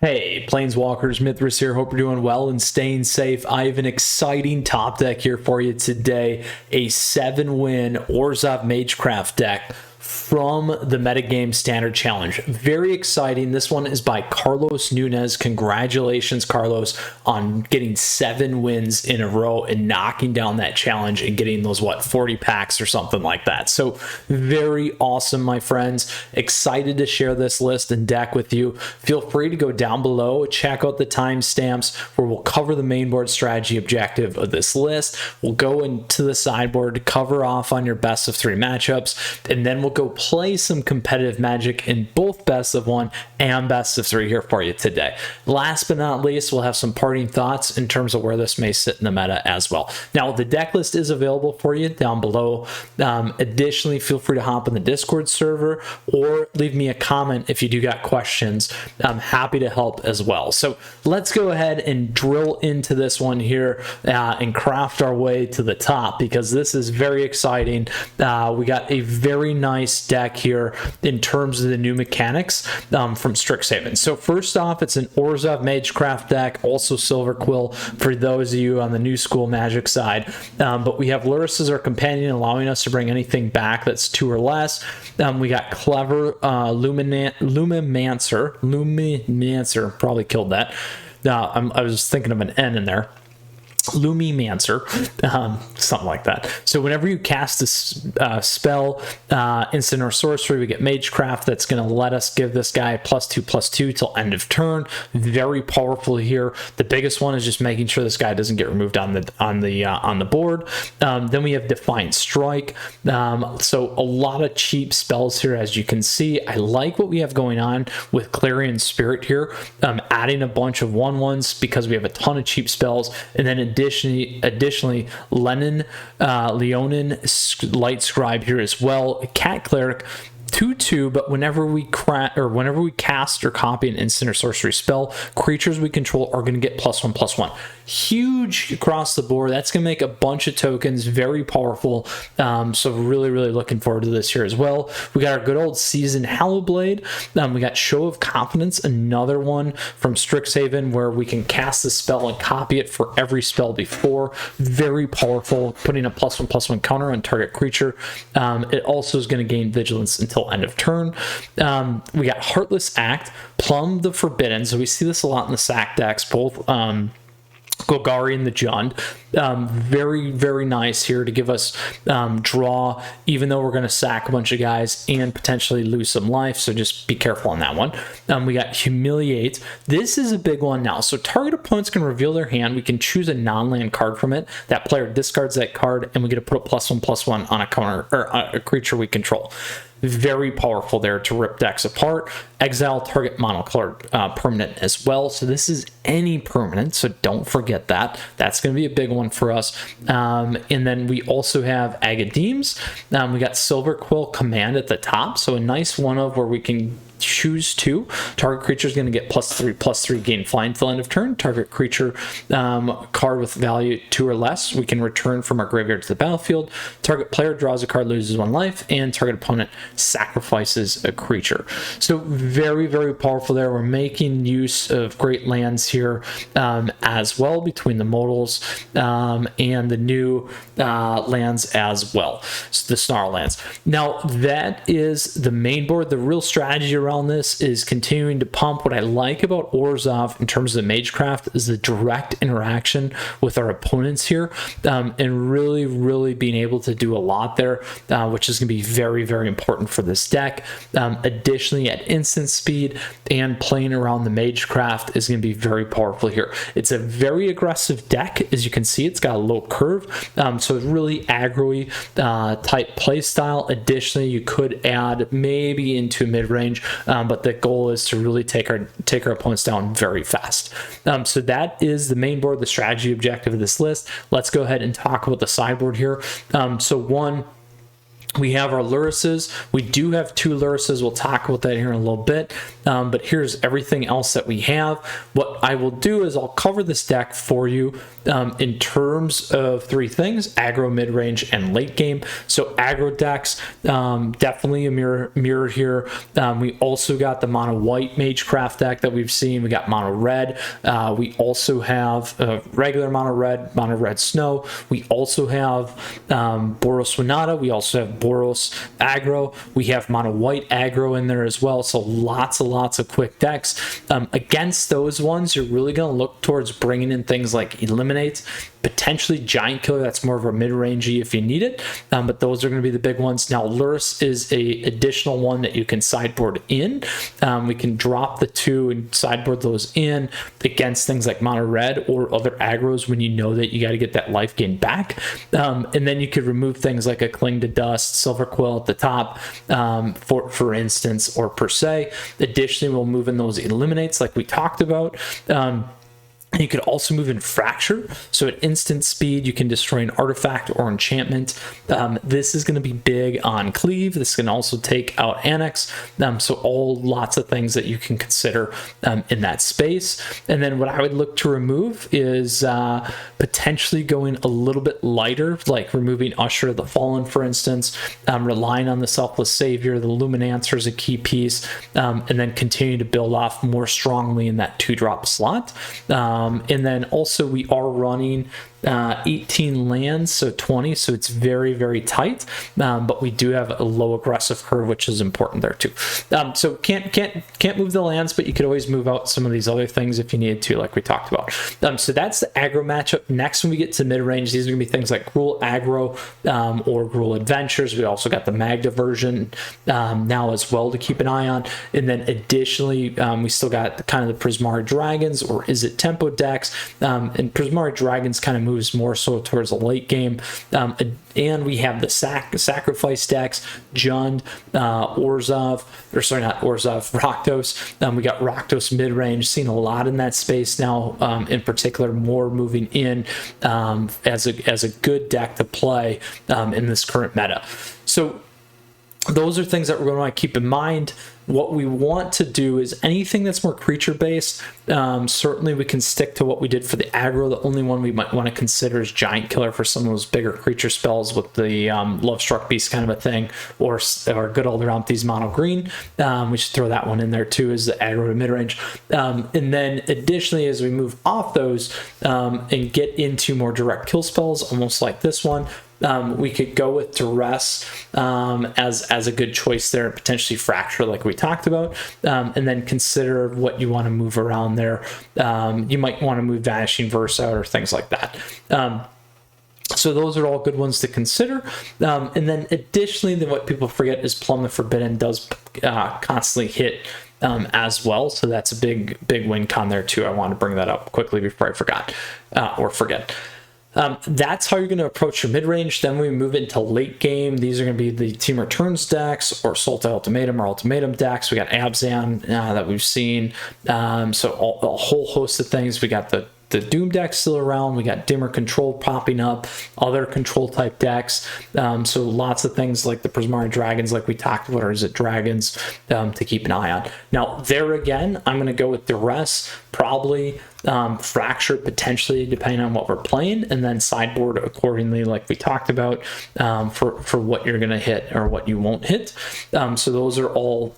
Hey, Planeswalkers, Mythras here. Hope you're doing well and staying safe. I have an exciting top deck here for you today. A 7-win Orzhov Magecraft deck from the Metagame Standard Challenge. Very exciting. This one is by Carlos Nunez. Congratulations, Carlos, on getting 7 wins in a row and knocking down that challenge and getting those, 40 packs or something like that. So very awesome, my friends. Excited to share this list and deck with you. Feel free to go down below, check out the timestamps where we'll cover the main board strategy objective of this list. We'll go into the sideboard to cover off on your best of 3 matchups, and then we'll go play some competitive Magic in both best of 1 and best of 3 here for you today. Last but not least, we'll have some parting thoughts in terms of where this may sit in the meta as well. Now, the deck list is available for you down below. Additionally, feel free to hop in the Discord server or leave me a comment if you do got questions. I'm happy to help as well. So let's go ahead and drill into this one here and craft our way to the top, because this is very exciting. We got a very nice deck here in terms of the new mechanics from Strixhaven. So first off, it's an Orzhov Magecraft deck, also Silver Quill for those of you on the new school Magic side. But we have Lurrus as our companion, allowing us to bring anything back that's 2 or less. We got Clever Lumimancer, probably killed that. I was thinking of an N in there. Lumimancer, something like that. So whenever you cast a spell, instant or sorcery, we get Magecraft. That's going to let us give this guy +2/+2 till end of turn. Very powerful here. The biggest one is just making sure this guy doesn't get removed on the board. Then we have Defiant Strike. So a lot of cheap spells here, as you can see. I like what we have going on with Clarion Spirit here, adding a bunch of 1/1s because we have a ton of cheap spells, and then additionally Leonin Light Scribe here as well. Cat Cleric 2/2, but whenever we cast or copy an instant or sorcery spell, creatures we control are going to get +1/+1. Huge across the board. That's going to make a bunch of tokens very powerful. So really looking forward to this here as well. We got our good old Seasoned Hallowblade. We got Show of Confidence, another one from Strixhaven where we can cast the spell and copy it for every spell before. Very powerful, putting a +1/+1 counter on target creature. It also is going to gain vigilance until end of turn. We got Heartless Act, Plumb the Forbidden. So we see this a lot in the sack decks, both Golgari and the Jund. Very nice here to give us draw, even though we're going to sack a bunch of guys and potentially lose some life, so just be careful on that one. We got Humiliate. This is a big one now. So target opponents can reveal their hand. We can choose a non-land card from it. That player discards that card, and we get to put a +1/+1 on a counter or a creature we control. Very powerful there to rip decks apart. Exile target monocolored permanent as well. So this is any permanent, so don't forget that. That's going to be a big one for us. And then we also have Agadeems. We got Silver Quill Command at the top. So a nice one of where we can choose 2. Target creature is going to get +3/+3, gain flying till end of turn. Target creature card with value 2 or less we can return from our graveyard to the battlefield. Target player draws a card, loses 1 life, and target opponent sacrifices a creature. So very powerful there. We're making use of great lands here as well, between the modals and the new lands as well, so the Snarl lands. Now that is the main board. The real strategy around this is continuing to pump. What I like about Orzhov in terms of the Magecraft is the direct interaction with our opponents here, and really being able to do a lot there, which is going to be very important for this deck. Additionally, at instant speed and playing around the Magecraft is going to be very powerful here. It's a very aggressive deck. As you can see, it's got a low curve, so it's really aggro-y type play style. Additionally, you could add maybe into mid-range, but the goal is to really take our opponents down very fast. So that is the main board, the strategy objective of this list. Let's go ahead and talk about the sideboard here. So one, We have our Lurises. We do have 2 Lurises. We'll talk about that here in a little bit. But here's everything else that we have. What I will do is I'll cover this deck for you in terms of 3 things: aggro, mid-range, and late game. So aggro decks, definitely a mirror here. We also got the mono white Magecraft deck that we've seen. We got mono red. We also have regular mono red snow. We also have Boros Winota. We also have Boros aggro. We have mono white aggro in there as well. So lots of quick decks. Against those ones, you're really going to look towards bringing in things like Eliminate, potentially Giant Killer. That's more of a mid-rangey if you need it, but those are going to be the big ones. Now Lurrus is a additional one that you can sideboard in. We can drop the 2 and sideboard those in against things like mono red or other aggros when you know that you got to get that life gain back, and then you could remove things like a Cling to Dust, Silver Quill at the top, for instance, or per se. Additionally, we'll move in those Eliminates like we talked about. You could also move in Fracture, so at instant speed you can destroy an artifact or enchantment. This is going to be big on Cleave. This can also take out Annex, so lots of things that you can consider in that space. And then what I would look to remove is potentially going a little bit lighter, like removing Usher of the Fallen, for instance, relying on the Selfless Savior. The Luminancer is a key piece, and then continue to build off more strongly in that 2-drop slot. And then also we are running 18 lands, so 20, so it's very tight, but we do have a low aggressive curve, which is important there too. So can't move the lands, but you could always move out some of these other things if you needed to, like we talked about. So that's the aggro matchup. Next, when we get to mid-range, these are gonna be things like Gruul Aggro or Gruul Adventures. We also got the Magda version now as well to keep an eye on. And then additionally, we still got kind of the Prismari Dragons, or is it Tempo decks, and Prismari Dragons kind of moves more so towards the late game, and we have the sacrifice decks, Jund, Orzhov, or sorry, not Orzhov, Rakdos. We got Rakdos mid-range, seen a lot in that space now, in particular more moving in as a good deck to play in this current meta. So those are things that we're going to want to keep in mind. What we want to do is anything that's more creature based, certainly we can stick to what we did for the aggro. The only one we might want to consider is Giant Killer for some of those bigger creature spells with the Love Struck Beast kind of a thing, or good old Ramthi's mono green. We should throw that one in there too as the aggro to mid range. And then additionally, as we move off those and get into more direct kill spells, almost like this one, we could go with Duress as a good choice there, potentially Fracture like we talked about, and then consider what you want to move around there. You might want to move Vanishing Verse out or things like that. So those are all good ones to consider. And then additionally, what people forget is Plumb the Forbidden does constantly hit as well, so that's a big win con there too. I want to bring that up quickly before I forget. That's how you're going to approach your mid-range. Then we move into late game. These are going to be the Team Returns decks, or Sultai Ultimatum or Ultimatum decks. We got Abzan that we've seen. So a whole host of things. We got the Doom deck still around. We got Dimmer Control popping up, other control type decks. So lots of things like the Prismari Dragons like we talked about, or is it Dragons, to keep an eye on. Now there again, I'm going to go with Duress, probably Fracture potentially depending on what we're playing, and then sideboard accordingly like we talked about for what you're going to hit or what you won't hit. So those are all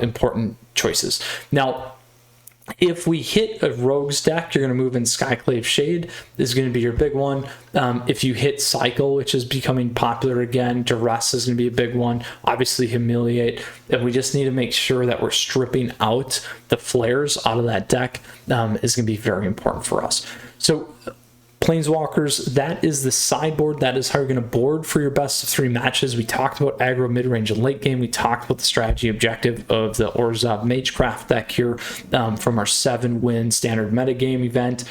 important choices. Now if we hit a Rogues deck, you're going to move in Skyclave Shade. This is going to be your big one. If you hit Cycle, which is becoming popular again, Duress is going to be a big one. Obviously Humiliate. And we just need to make sure that we're stripping out the flares out of that deck is going to be very important for us. So Planeswalkers, that is the sideboard. That is how you're going to board for your best of 3 matches. We talked about aggro, mid-range, and late game. We talked about the strategy objective of the Orzhov Magecraft deck here from our 7-win standard metagame event.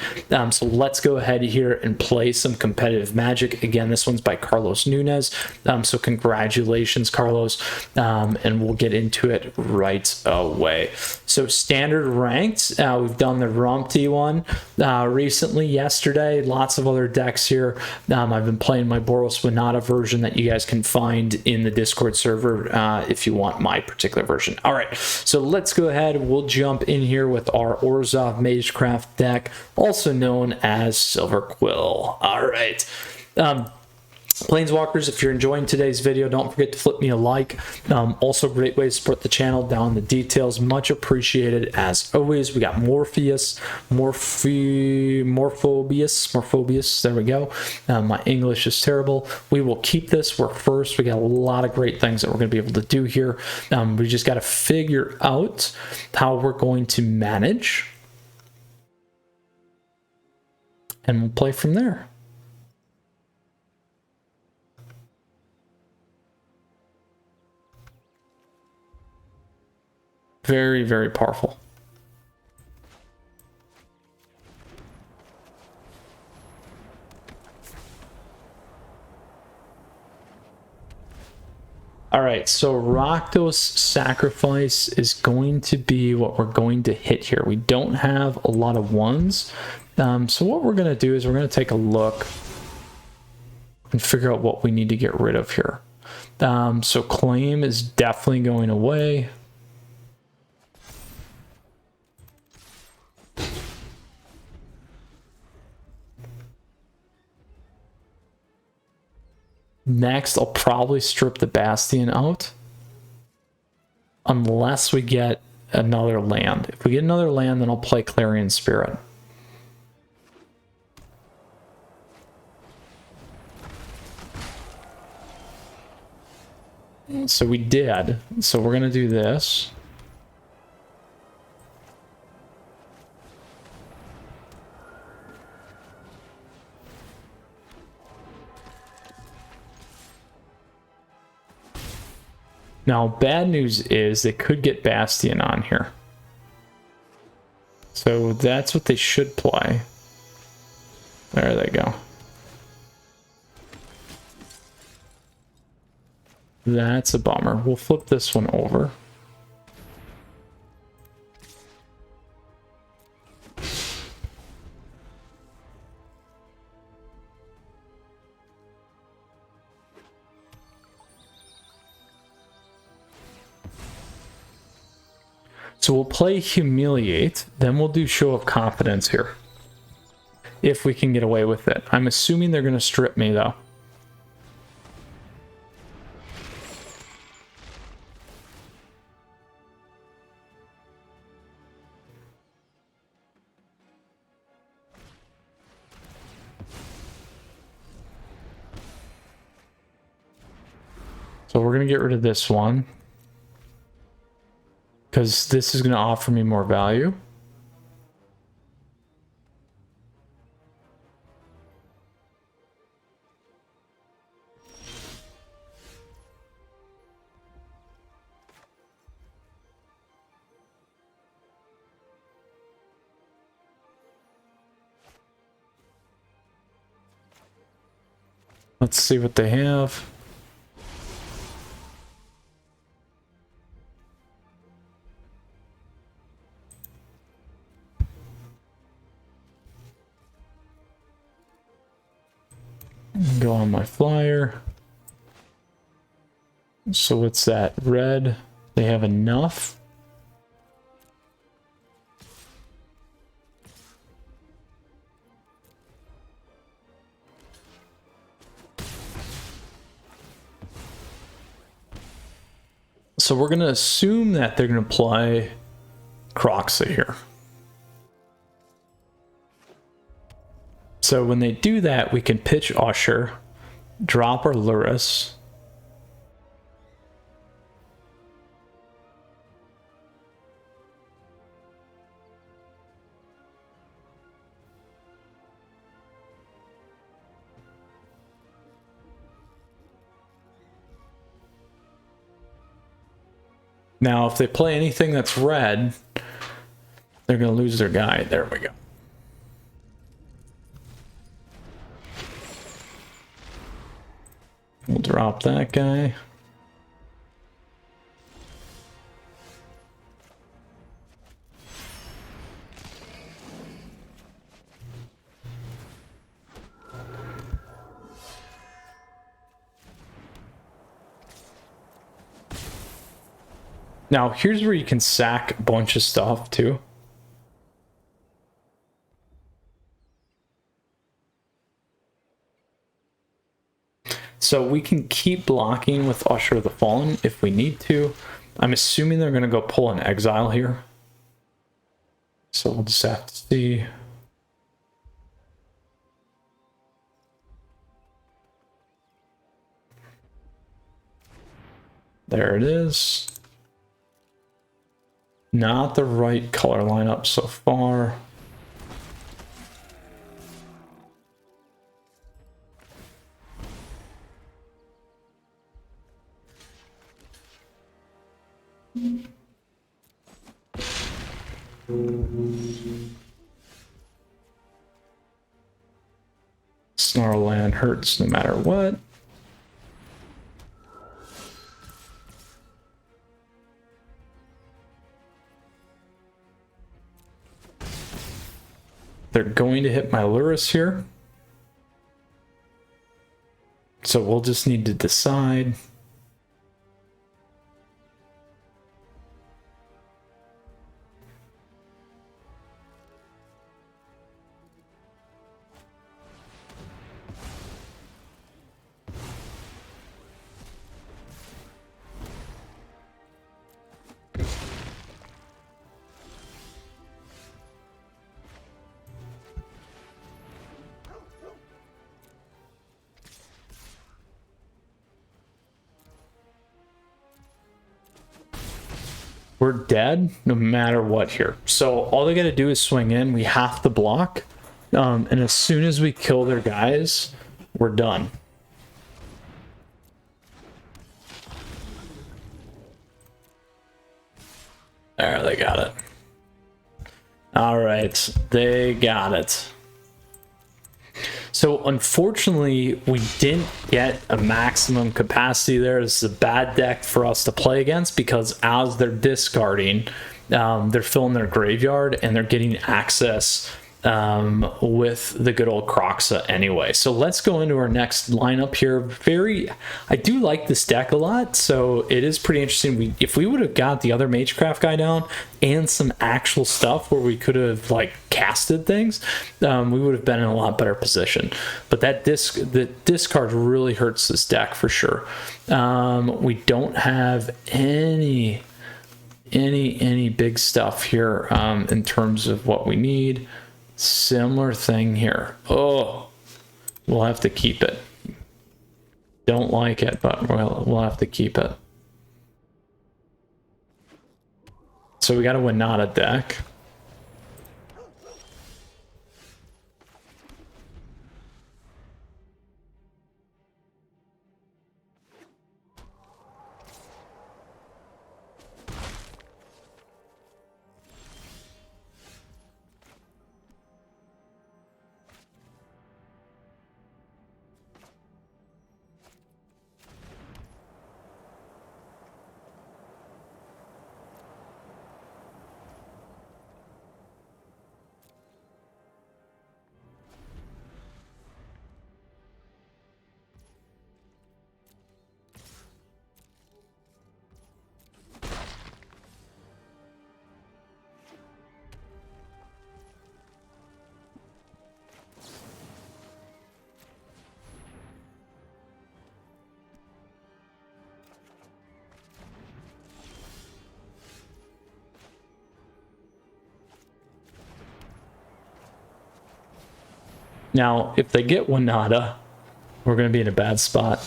So let's go ahead here and play some competitive Magic. Again, this one's by Carlos Nunez. So congratulations, Carlos. And we'll get into it right away. So standard ranked, we've done the Rumpty one recently, yesterday. lots of other decks here. I've been playing my Boros Winota version that you guys can find in the Discord server if you want my particular version. All right, so let's go ahead. We'll jump in here with our Orzhov Magecraft deck, also known as Silver Quill. All right. Planeswalkers, if you're enjoying today's video, don't forget to flip me a like. Also, great way to support the channel down in the details. Much appreciated as always. We got Morpheus, Morphobius. There we go. My English is terrible. We will keep this. We're first. We got a lot of great things that we're going to be able to do here. We just got to figure out how we're going to manage, and we'll play from there. Very, very powerful. All right, so Rakdos Sacrifice is going to be what we're going to hit here. We don't have a lot of ones. So what we're going to do is we're going to take a look and figure out what we need to get rid of here. So Claim is definitely going away. Next, I'll probably strip the Bastion out, unless we get another land. If we get another land, then I'll play Clarion Spirit. So we did. So we're going to do this. Now, bad news is they could get Bastion on here. So that's what they should play. There they go. That's a bummer. We'll flip this one over. So we'll play Humiliate, then we'll do Show of Confidence here, if we can get away with it. I'm assuming they're going to strip me, though. So we're going to get rid of this one, because this is going to offer me more value. Let's see what they have. Go on my flyer. So what's that? Red. They have enough. So we're going to assume that they're going to play Croxa here. So when they do that, we can pitch Usher, drop our Luris. Now, if they play anything that's red, they're going to lose their guy. There we go. We'll drop that guy. Now, here's where you can sack a bunch of stuff, too. So we can keep blocking with Usher of the Fallen if we need to. I'm assuming they're going to go pull an Exile here. So we'll just have to see. There it is. Not the right color lineup so far. Snarlland hurts no matter what. They're going to hit my Lurrus here. So we'll just need to decide. We're dead no matter what here. So all they got to do is swing in. We have to block. And as soon as we kill their guys, we're done. There, they got it. All right, they got it. So unfortunately, we didn't get a maximum capacity there. This is a bad deck for us to play against because as they're discarding, they're filling their graveyard and they're getting access with the good old Croxa anyway. So let's go into our next lineup here. I do like this deck a lot, so it is pretty interesting. If we would have got the other Magecraft guy down and some actual stuff where we could have like casted things, we would have been in a lot better position. But the discard really hurts this deck for sure. We don't have any big stuff here in terms of what we need. Similar thing here. Oh, we'll have to keep it. Don't like it, but we'll have to keep it. So we got a Winota deck. Now, if they get Winota, we're going to be in a bad spot.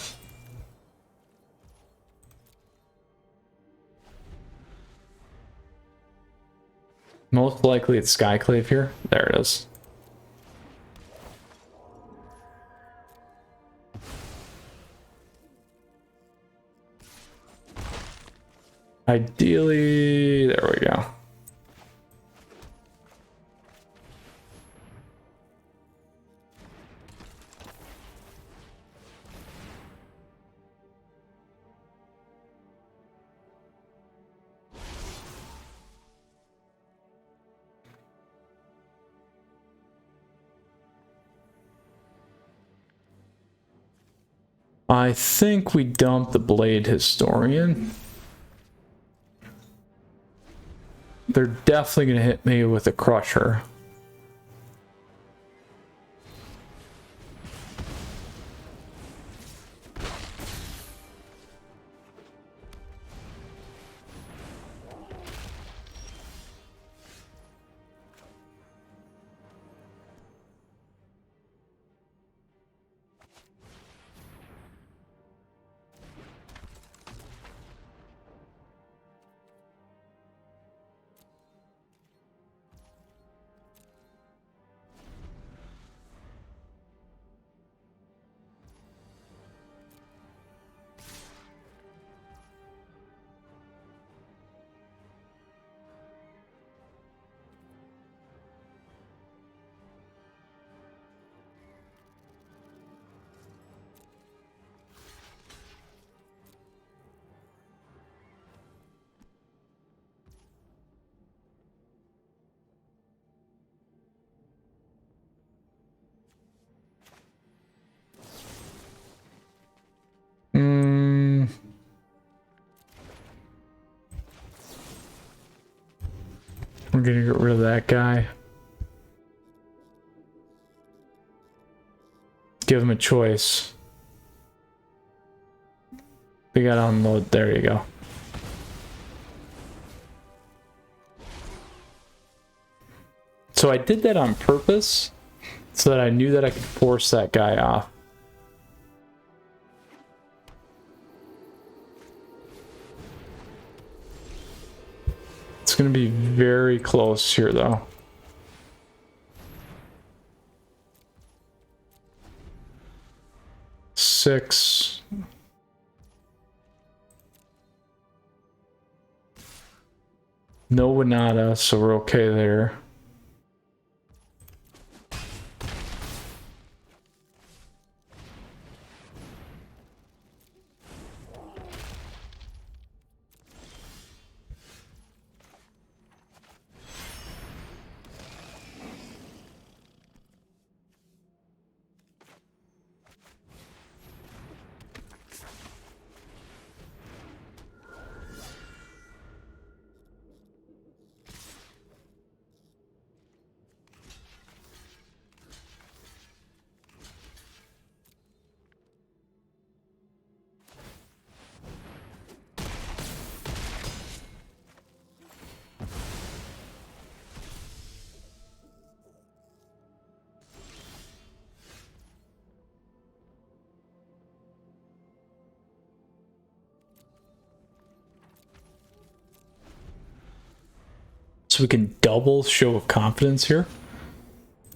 Most likely it's Skyclave here. There it is. Ideally, there we go. I think we dumped the Blade Historian. They're definitely going to hit me with a crusher. We're gonna get rid of that guy. Give him a choice. We gotta unload. There you go. So I did that on purpose so that I knew that I could force that guy off. It's going to be very close here, though. Six. No Winota, so we're okay there. So we can double show of confidence here.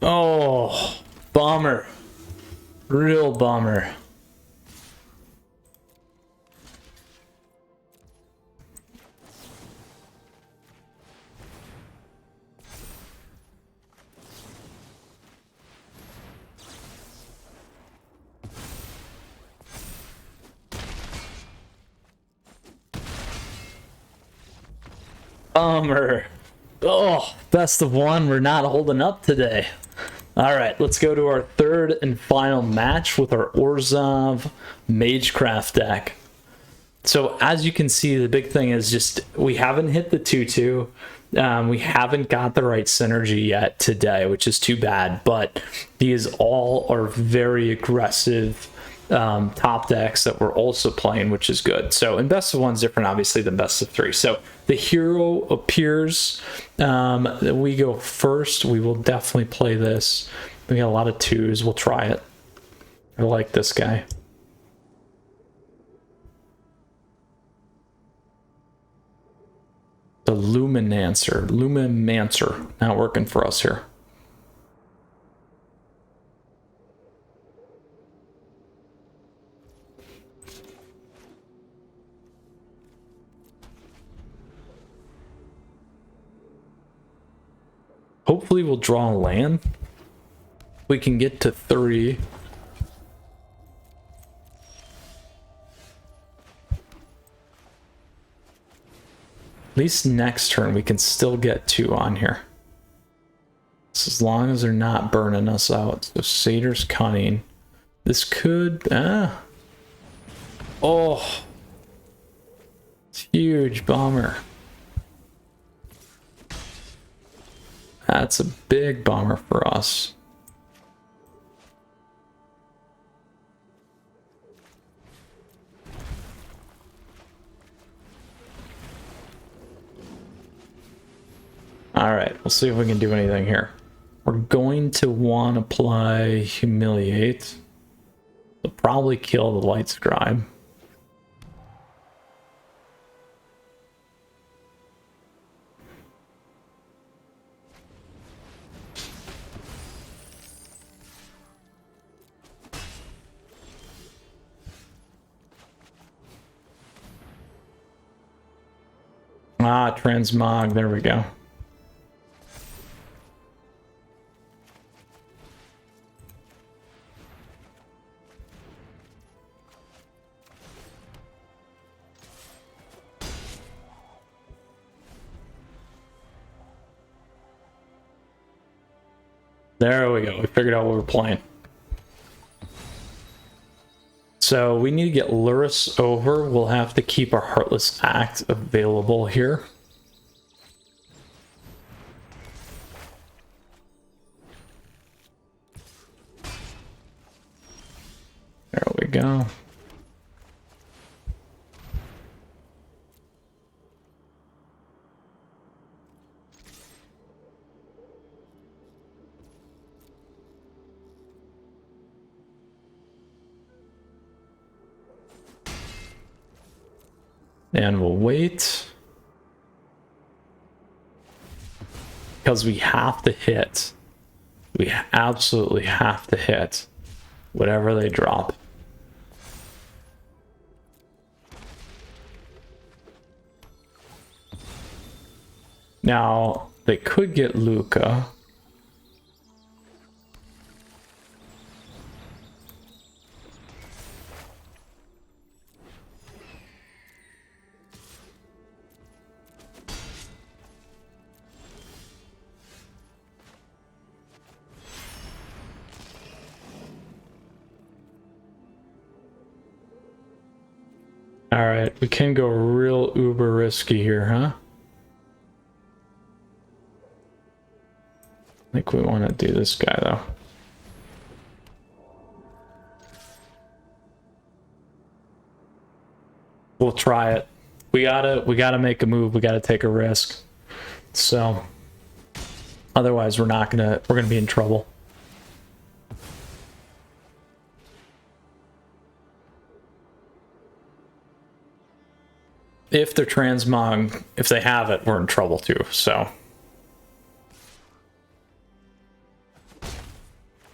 Oh, bummer. Real bummer. Bummer. Oh, best of one. We're not holding up today. All right, let's go to our third and final match with our Orzhov Magecraft deck. So as you can see, the big thing is just we haven't hit the 2-2. We haven't got the right synergy yet today, which is too bad. But these all are very aggressive top decks that we're also playing, which is good. So, and best of one's different, obviously, than best of three. So the hero appears. We go first. We will definitely play this. We got a lot of twos. We'll try it. I like this guy. The Luminancer. Not working for us here. Hopefully we'll draw a land. We can get to 3. At least next turn we can still get 2 on here. Just as long as they're not burning us out. So Satyr's Cunning. This could... Oh! It's huge. Bummer. That's a big bummer for us. All right, we'll see if we can do anything here. We're going to want to play Humiliate. We'll probably kill the Light Scribe. Ah, Transmog, there we go. There we go. We figured out what we're playing. So we need to get Lurrus over. We'll have to keep our Heartless Act available here. There we go. And we'll wait. Because we have to hit. We absolutely have to hit whatever they drop. Now, they could get Luca. All right, we can go real uber risky here, huh? I think we want to do this guy though. We'll try it. We gotta make a move. We gotta take a risk. So otherwise we're gonna be in trouble. If they're transmog, if they have it, we're in trouble too, so.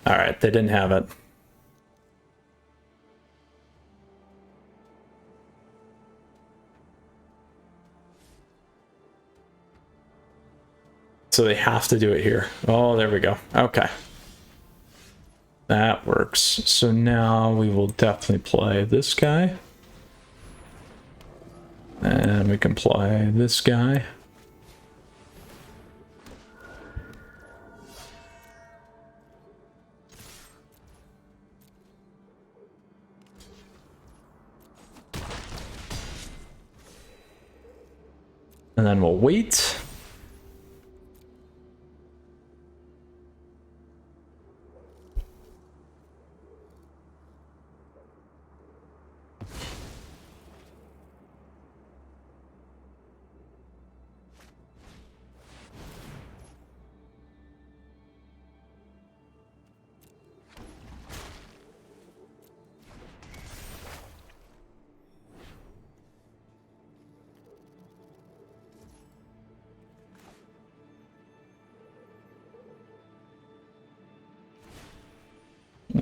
All right, they didn't have it. So they have to do it here. Oh, there we go. Okay. That works. So now we will definitely play this guy. And we can play this guy. And then we'll wait.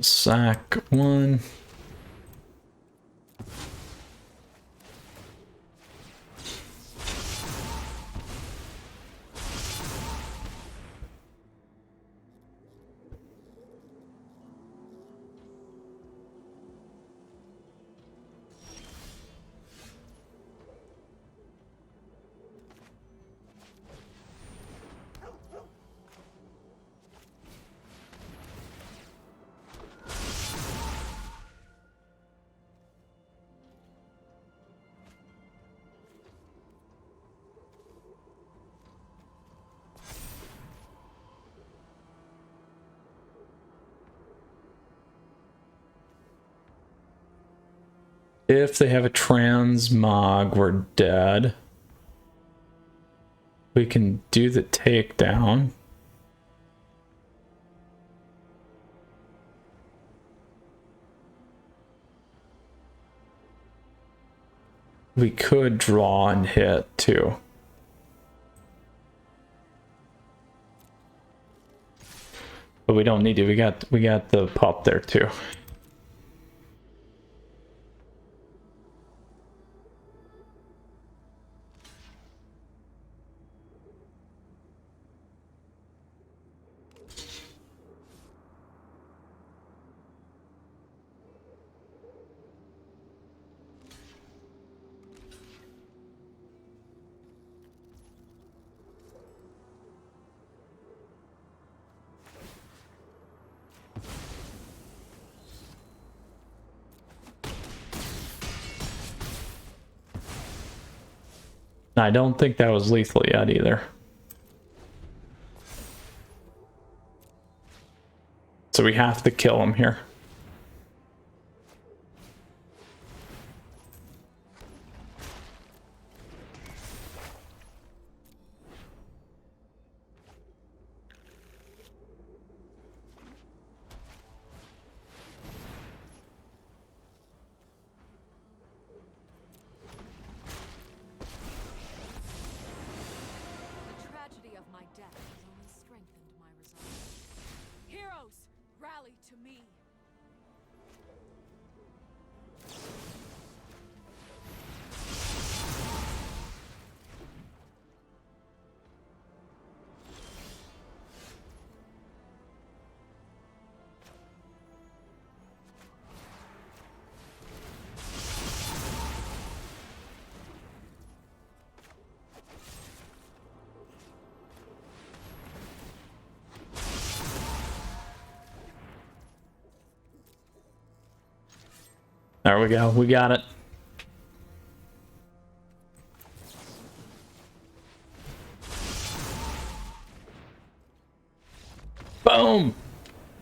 Sack one. If they have a transmog, we're dead. We can do the takedown. We could draw and hit too. But we don't need to. We got the pup there too. I don't think that was lethal yet either. So we have to kill him here. There we go. We got it. Boom.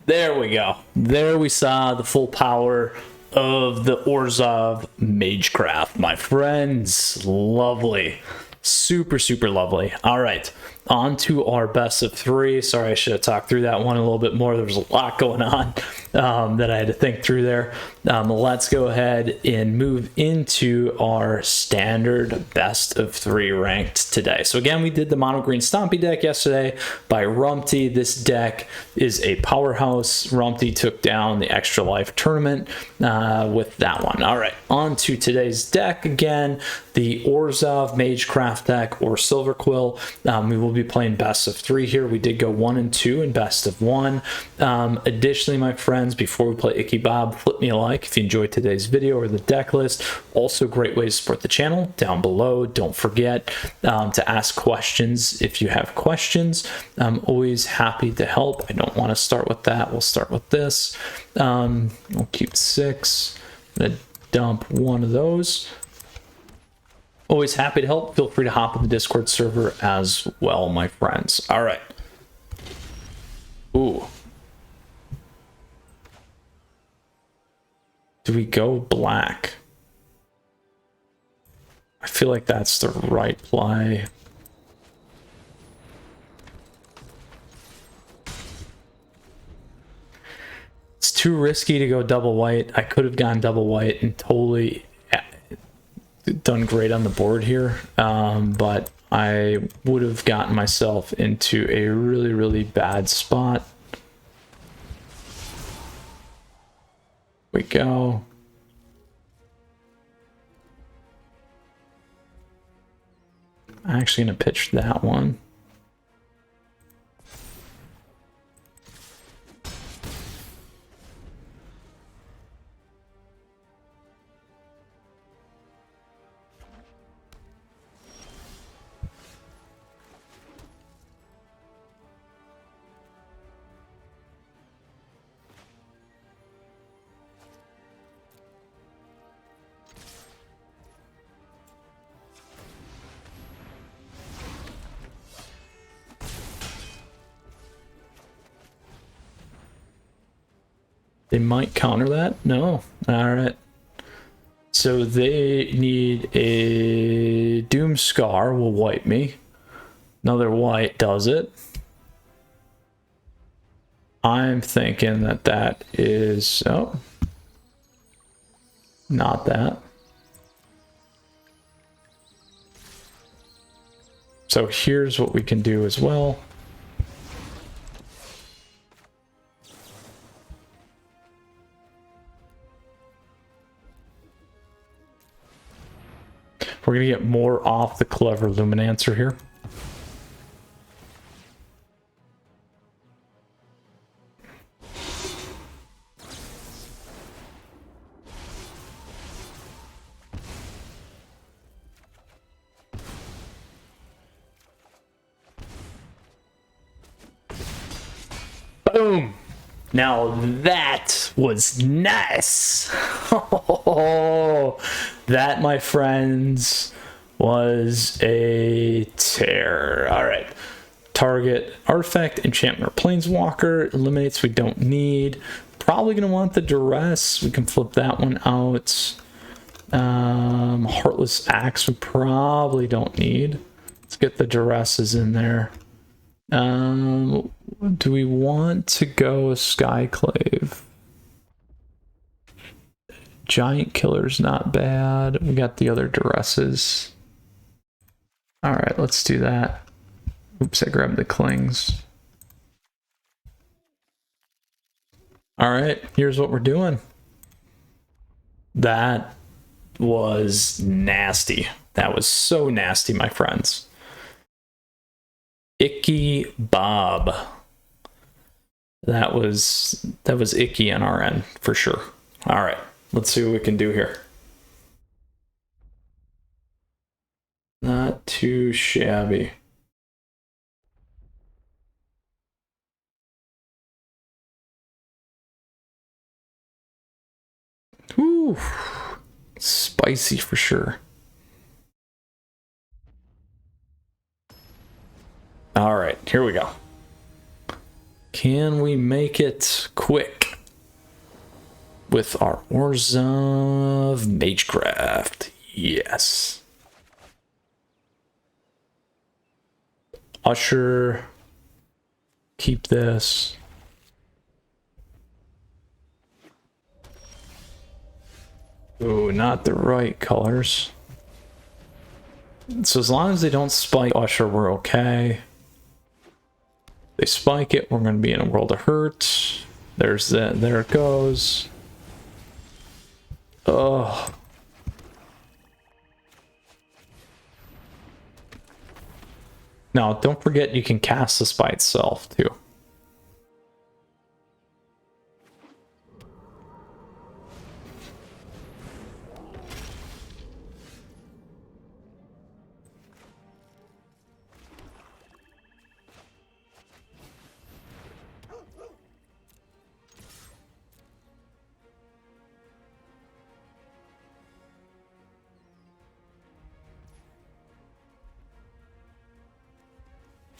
There we go. There we saw the full power of the Orzhov Magecraft, my friends. Lovely. Super, super lovely. All right. On to our best of three. Sorry, I should have talked through that one a little bit more. There was a lot going on that I had to think through there. Let's go ahead and move into our standard best of three ranked today. So again, we did the mono green Stompy deck yesterday by Rumpty. This deck is a powerhouse. Rumpty took down the Extra Life tournament with that one. All right, on to today's deck again. The Orzhov Magecraft deck or Silver Quill. We will be playing best of three here. We did go 1 and 2 in best of 1. Additionally, my friends, before we play Icky Bob, flip me a like if you enjoyed today's video or the deck list. Also, great way to support the channel down below. Don't forget to ask questions if you have questions. I'm always happy to help. I don't want to start with that. We'll start with this. We'll keep 6. I'm gonna dump one of those. Always happy to help. Feel free to hop on the Discord server as well, my friends. All right. Ooh. Do we go black? I feel like that's the right play. It's too risky to go double white. I could have gone double white and totally done great on the board here, but I would have gotten myself into a really, really bad spot. We go. I'm actually going to pitch that one. They might counter that. No. All right. So they need a Doom Scar will wipe me. Another white does it. I'm thinking that that is, oh, not that. So here's what we can do as well. We're going to get more off the Clever Luminancer here. Boom! Now that was nice. That, my friends, was a tear. All right. Target artifact, enchantment, or planeswalker. Eliminates we don't need. Probably going to want the duress. We can flip that one out. Heartless axe we probably don't need. Let's get the duresses in there. Do we want to go Skyclave? Giant Killer's not bad. We got the other duresses. All right, let's do that. Oops, I grabbed the clings. All right, here's what we're doing. That was nasty. That was so nasty, my friends. Icky Bob. That was icky on our end for sure. All right, let's see what we can do here. Not too shabby. Whew. Spicy for sure. All right, here we go. Can we make it quick with our Orzhov Magecraft? Yes. Usher. Keep this. Ooh, not the right colors. So as long as they don't spike Usher, we're okay. They spike it, we're going to be in a world of hurt. There's that. There it goes. Ugh. Now, don't forget you can cast this by itself, too.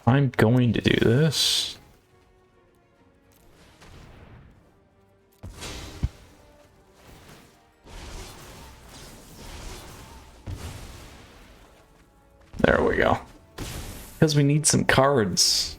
I'm going to do this. There we go. Because we need some cards.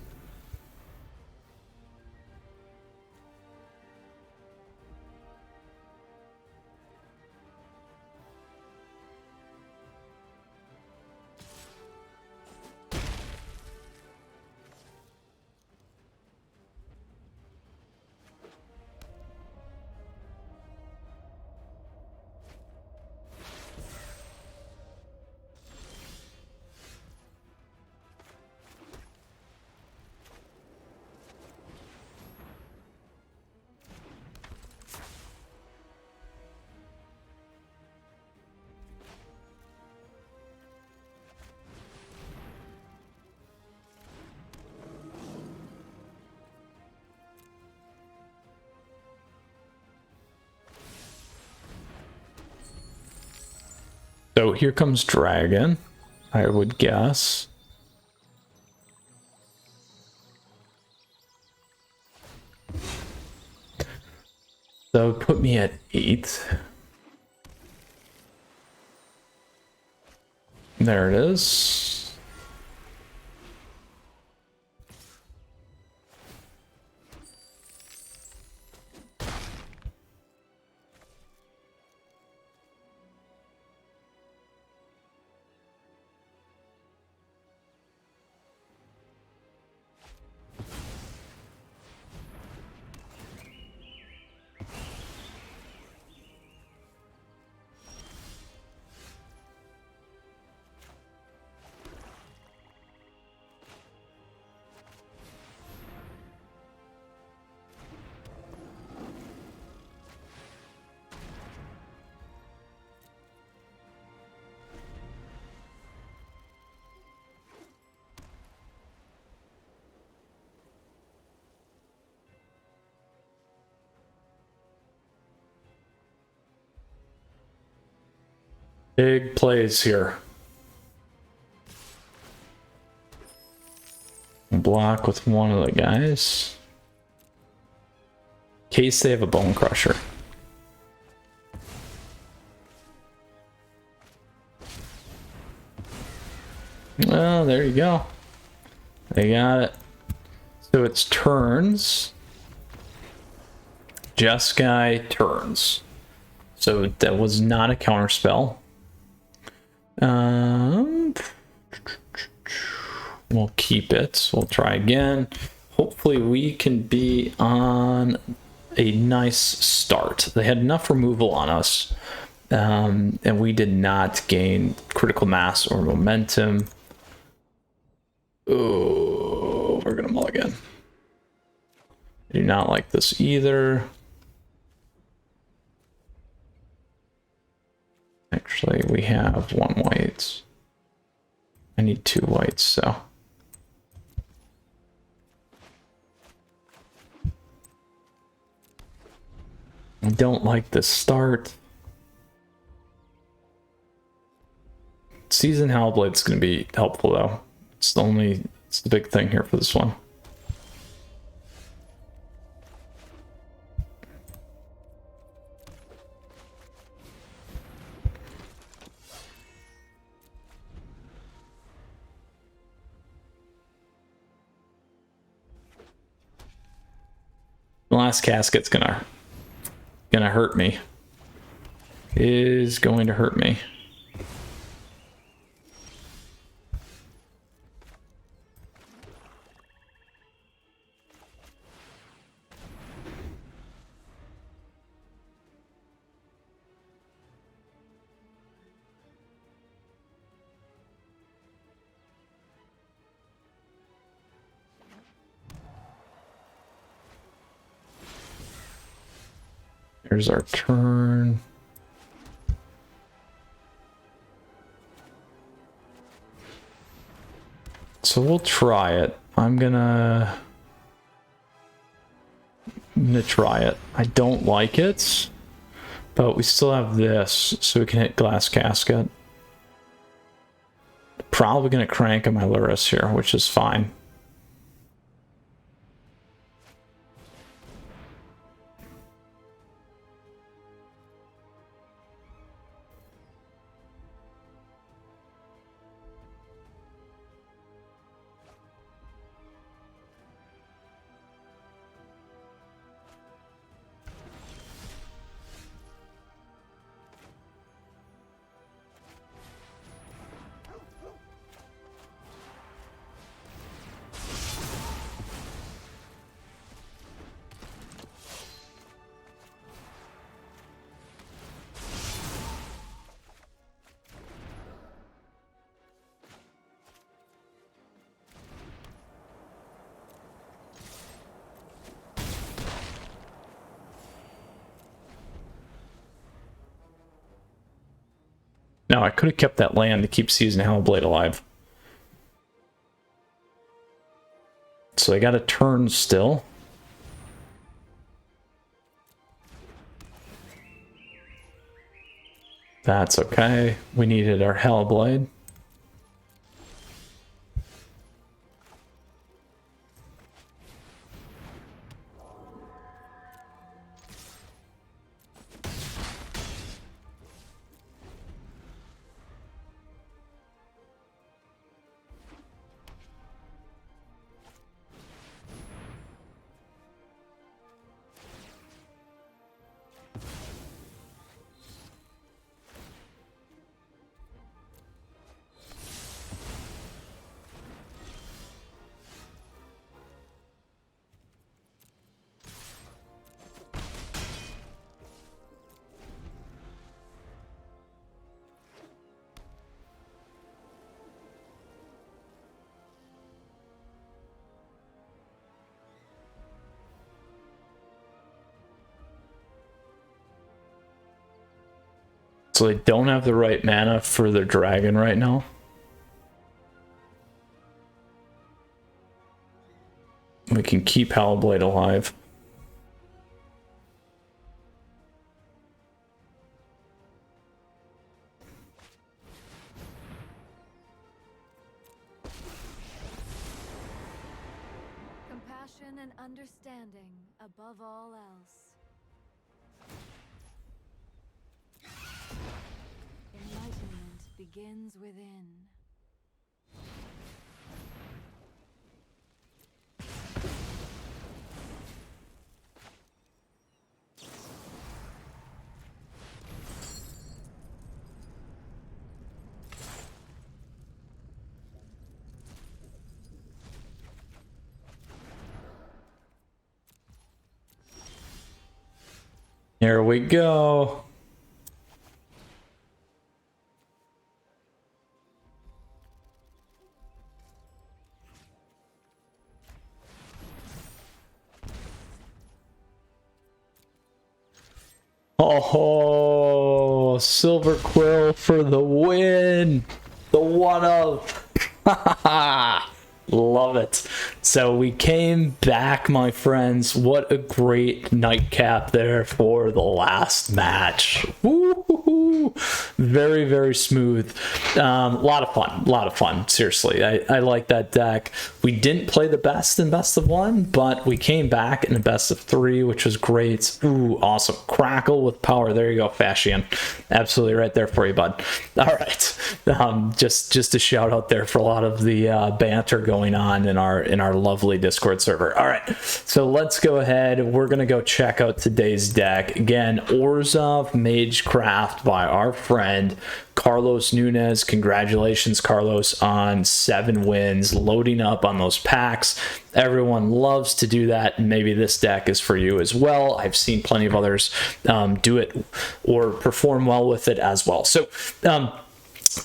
So here comes Dragon, I would guess. So put me at 8. There it is. Big plays here. Block with one of the guys. In case they have a Bone Crusher. Well, there you go. They got it. So it's turns. Jeskai turns. So that was not a counter spell. We'll keep it. We'll try again. Hopefully we can be on a nice start. They had enough removal on us, and we did not gain critical mass or momentum. Oh, we're gonna mulligan. I do not like this either. Actually, we have one white. I need two whites, so. I don't like this start. Seasoned Howlblade's going to be helpful, though. It's the big thing here for this one. The last casket's gonna hurt me. Is going to hurt me. Here's our turn. So we'll try it. I'm gonna try it. I don't like it, but we still have this, so we can hit Glass Casket. Probably gonna crank on my Luris here, which is fine. Now, I could have kept that land to keep Seasoned Hellblade alive. So I got a turn still. That's okay. We needed our Hellblade. So they don't have the right mana for their dragon right now. We can keep Hellblade alive. Compassion and understanding above all else. Enlightenment begins within. Here we go. Oh, Silver Quill for the win. The one of. Love it. So we came back, my friends. What a great nightcap there for the last match. Woo-hoo-hoo. Very, very smooth. A lot of fun. Seriously, I like that deck. We didn't play the best in best of one, but we came back in the best of three, which was great. Ooh, awesome. Crackle with power. There you go, Fashion. Absolutely right there for you, bud. All right. Just a shout out there for a lot of the banter going on in our lovely Discord server. All right, so let's go ahead. We're gonna go check out today's deck again. Orzhov Magecraft by our friend Carlos Nunez. Congratulations, Carlos, on 7 wins, loading up on those packs. Everyone loves to do that, and maybe this deck is for you as well. I've seen plenty of others do it or perform well with it as well. So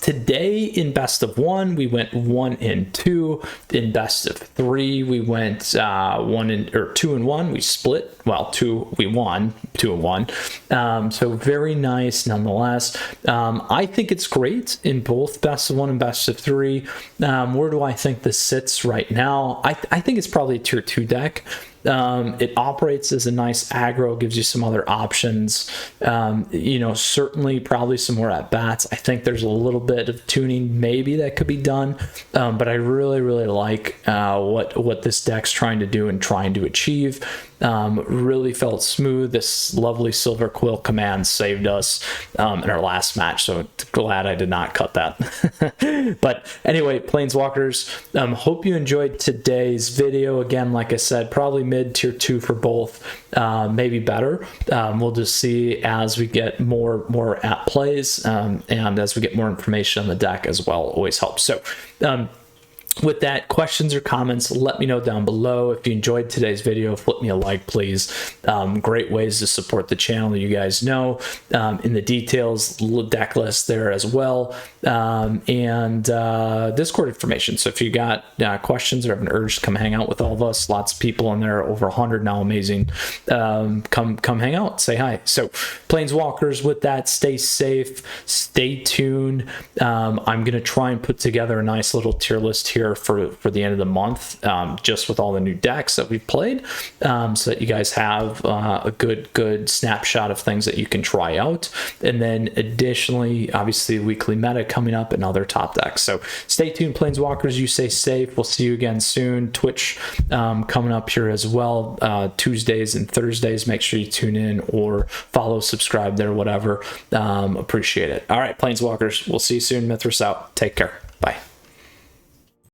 today in best of 1 we went 1 and 2. In best of 3 we went 2 and 1. We split, well, 2 we won 2 and 1. So very nice nonetheless. I think it's great in both best of 1 and best of 3. Where do I think this sits right now? I think it's probably a tier 2 deck. It operates as a nice aggro, gives you some other options. You know, certainly probably some more at bats. I think there's a little bit of tuning maybe that could be done, but I really like what this deck's trying to do and trying to achieve. Really felt smooth. This lovely Silver Quill command saved us in our last match, so glad I did not cut that. But anyway, Planeswalkers, hope you enjoyed today's video. Again, like I said, probably mid tier 2 for both, maybe better. We'll just see as we get more at plays, and as we get more information on the deck as well. Always helps. So with that, questions or comments, let me know down below. If you enjoyed today's video, flip me a like, please. Great ways to support the channel, you guys know. In the details, deck list there as well, and Discord information. So if you got questions or have an urge to come hang out with all of us, lots of people in there, over 100 now, amazing. Come hang out, say hi. So Planeswalkers, with that, stay safe, stay tuned. I'm gonna try and put together a nice little tier list here for the end of the month, just with all the new decks that we've played, so that you guys have a good snapshot of things that you can try out. And then additionally, obviously, weekly meta coming up and other top decks. So stay tuned, Planeswalkers. You stay safe. We'll see you again soon. Twitch coming up here as well, Tuesdays and Thursdays. Make sure you tune in or follow, subscribe there, whatever. Appreciate it. All right, Planeswalkers, we'll see you soon. Mythras out. Take care. Bye.